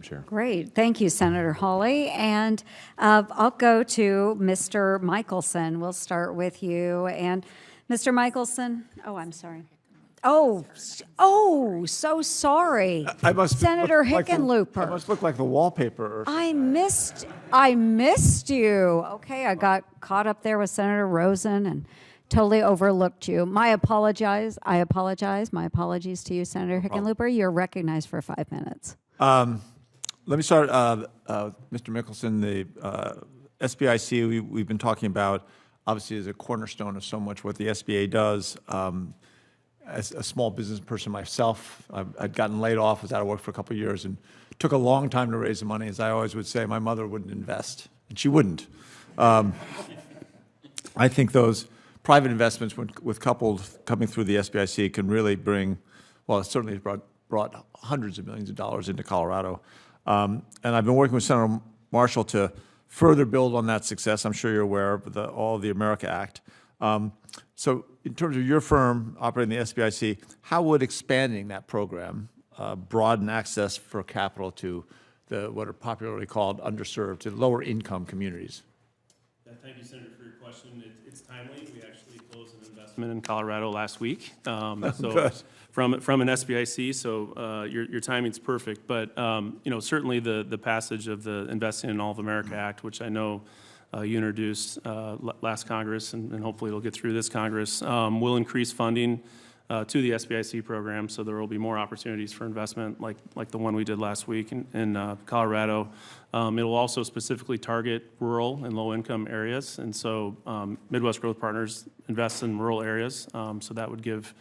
Chair. Great. Thank you, Senator Hawley. And I'll go to Mr. Michelson. We'll start with you. And Mr. Michelson, I'm sorry. Oh, so sorry. Senator Hickenlooper. I must look like the wallpaper. I missed you. Okay, I got caught up there with Senator Rosen and totally overlooked you. I apologize. My apologies to you, Senator Hickenlooper. You're recognized for 5 minutes. Let me start, Mr. Mickelson. The SBIC we've been talking about obviously is a cornerstone of so much what the SBA does. As a small business person myself, I'd gotten laid off, was out of work for a couple of years, and took a long time to raise the money. As I always would say, my mother wouldn't invest, and she wouldn't. I think those private investments, with coupled coming through the SBIC, can really bring, well, it certainly has brought hundreds of millions of dollars into Colorado. And I've been working with Senator Marshall to further build on that success. I'm sure you're aware of all of the America Act. So in terms of your firm operating the SBIC, how would expanding that program broaden access for capital to what are popularly called underserved, to lower income communities? Thank you, Senator, for your question. It's timely. We actually closed an investment in Colorado last week. Good. From an SBIC, so your timing's perfect. But certainly the passage of the Investing in All of America Act, which I know you introduced last Congress, and hopefully it'll get through this Congress, will increase funding to the SBIC program. So there will be more opportunities for investment, like the one we did last week in Colorado. It'll also specifically target rural and low-income areas, and so Midwest Growth Partners invests in rural areas. So that would give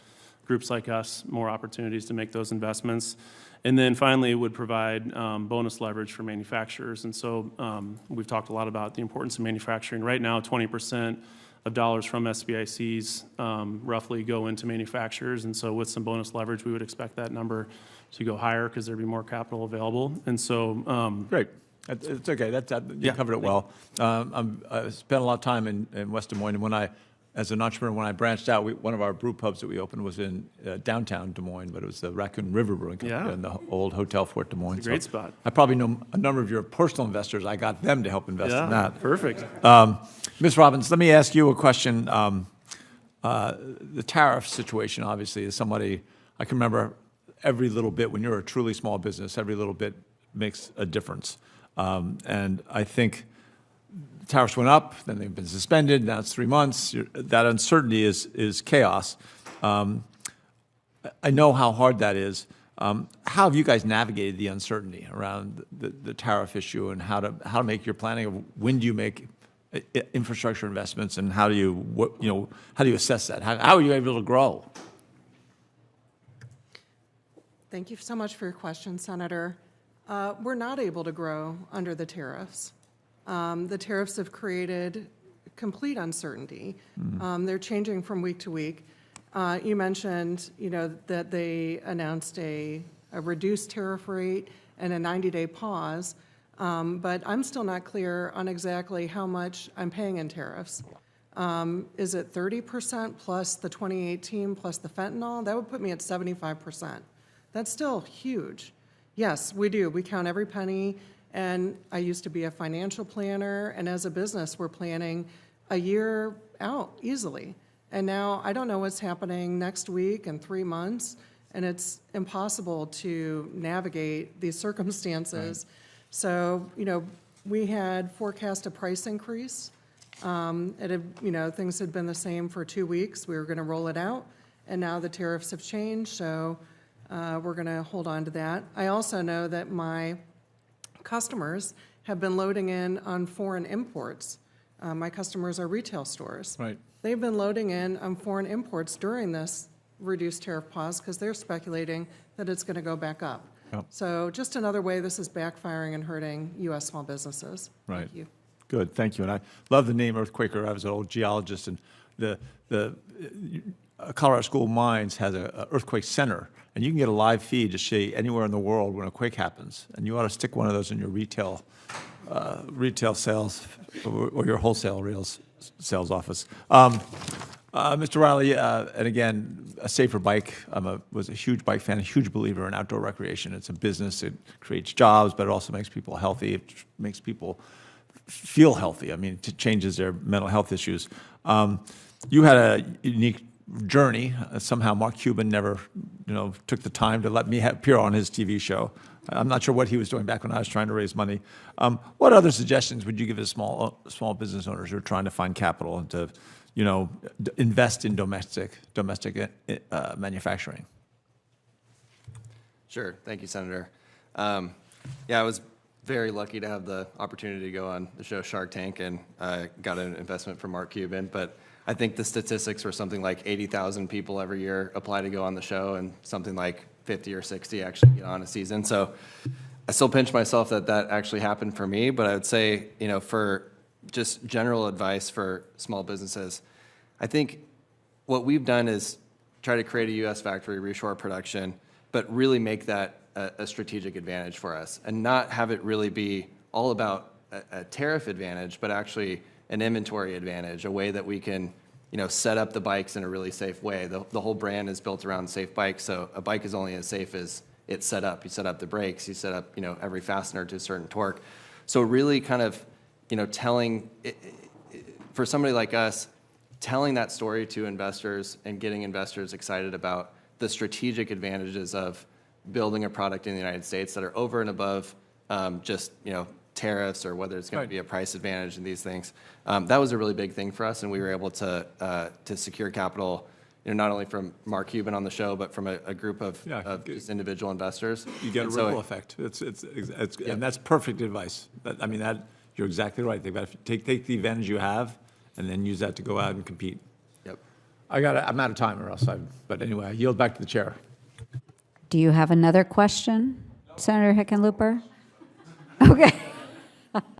groups like us more opportunities to make those investments. And then finally, it would provide bonus leverage for manufacturers. And so we've talked a lot about the importance of manufacturing. Right now, 20% of dollars from SBICs roughly go into manufacturers. And so with some bonus leverage, we would expect that number to go higher because there'd be more capital available. And so great. It's okay. You covered it well. I spent a lot of time in West Des Moines, and as an entrepreneur, when I branched out, one of our brew pubs that we opened was in downtown Des Moines, but it was the Raccoon River Brewing Company in the old Hotel Fort Des Moines. It's a great spot. I probably know a number of your personal investors. I got them to help invest in that. Perfect. Ms. Robbins, let me ask you a question. The tariff situation, obviously, is somebody I can remember every little bit. When you're a truly small business, every little bit makes a difference. And I think tariffs went up, then they've been suspended, now it's 3 months. That uncertainty is chaos. I know how hard that is. How have you guys navigated the uncertainty around the tariff issue, and how to make your planning of when do you make infrastructure investments, and how do you assess that? How are you able to grow? Thank you so much for your question, Senator. We're not able to grow under the tariffs. The tariffs have created complete uncertainty. They're changing from week to week. You mentioned, that they announced a reduced tariff rate and a 90-day pause, but I'm still not clear on exactly how much I'm paying in tariffs. Is it 30% plus the 2018 plus the fentanyl? That would put me at 75%. That's still huge. Yes, we do. We count every penny. And I used to be a financial planner, and as a business, we're planning a year out easily. And now I don't know what's happening next week and 3 months, and it's impossible to navigate these circumstances. Right. So, we had forecast a price increase. Things had been the same for 2 weeks. We were going to roll it out, and now the tariffs have changed, so we're going to hold on to that. I also know that my customers have been loading in on foreign imports. My customers are retail stores. Right. They've been loading in on foreign imports during this reduced tariff pause because they're speculating that it's going to go back up. Yep. So just another way this is backfiring and hurting U.S. small businesses. Right. Thank you. Good, thank you. And I love the name Earthquaker. I was an old geologist, and the Colorado School of Mines has an earthquake center, and you can get a live feed to see anywhere in the world when a quake happens. And you ought to stick one of those in your retail sales or your wholesale sales office. Mr. Riley, and again, a safer bike. Was a huge bike fan, a huge believer in outdoor recreation. It's a business. It creates jobs, but it also makes people healthy. It makes people feel healthy. I mean, it changes their mental health issues. You had a unique journey. Somehow, Mark Cuban never, took the time to let me appear on his TV show. I'm not sure what he was doing back when I was trying to raise money. What other suggestions would you give to small business owners who are trying to find capital and to, invest in domestic manufacturing? Sure. Thank you, Senator. Yeah, I was very lucky to have the opportunity to go on the show Shark Tank, and got an investment from Mark Cuban. But I think the statistics were something like 80,000 people every year apply to go on the show, and something like 50 or 60 actually get on a season. So I still pinch myself that actually happened for me. But I would say, for just general advice for small businesses, I think what we've done is try to create a U.S. factory, reshore production, but really make that a strategic advantage for us, and not have it really be all about a tariff advantage, but actually an inventory advantage, a way that we can, set up the bikes in a really safe way. The whole brand is built around safe bikes, so a bike is only as safe as it's set up. You set up the brakes, you set up, every fastener to a certain torque. So really kind of, telling, for somebody like us, telling that story to investors and getting investors excited about the strategic advantages of building a product in the United States that are over and above just, tariffs, or whether it's going to be a price advantage and these things. That was a really big thing for us, and we were able to secure capital, not only from Mark Cuban on the show, but from a group of just individual investors. You get a ripple effect. And that's perfect advice. You're exactly right. They've got to take the advantage you have, and then use that to go out and compete. Yep. I'm out of time, or else but anyway, I yield back to the chair. Do you have another question, Senator Hickenlooper? Okay.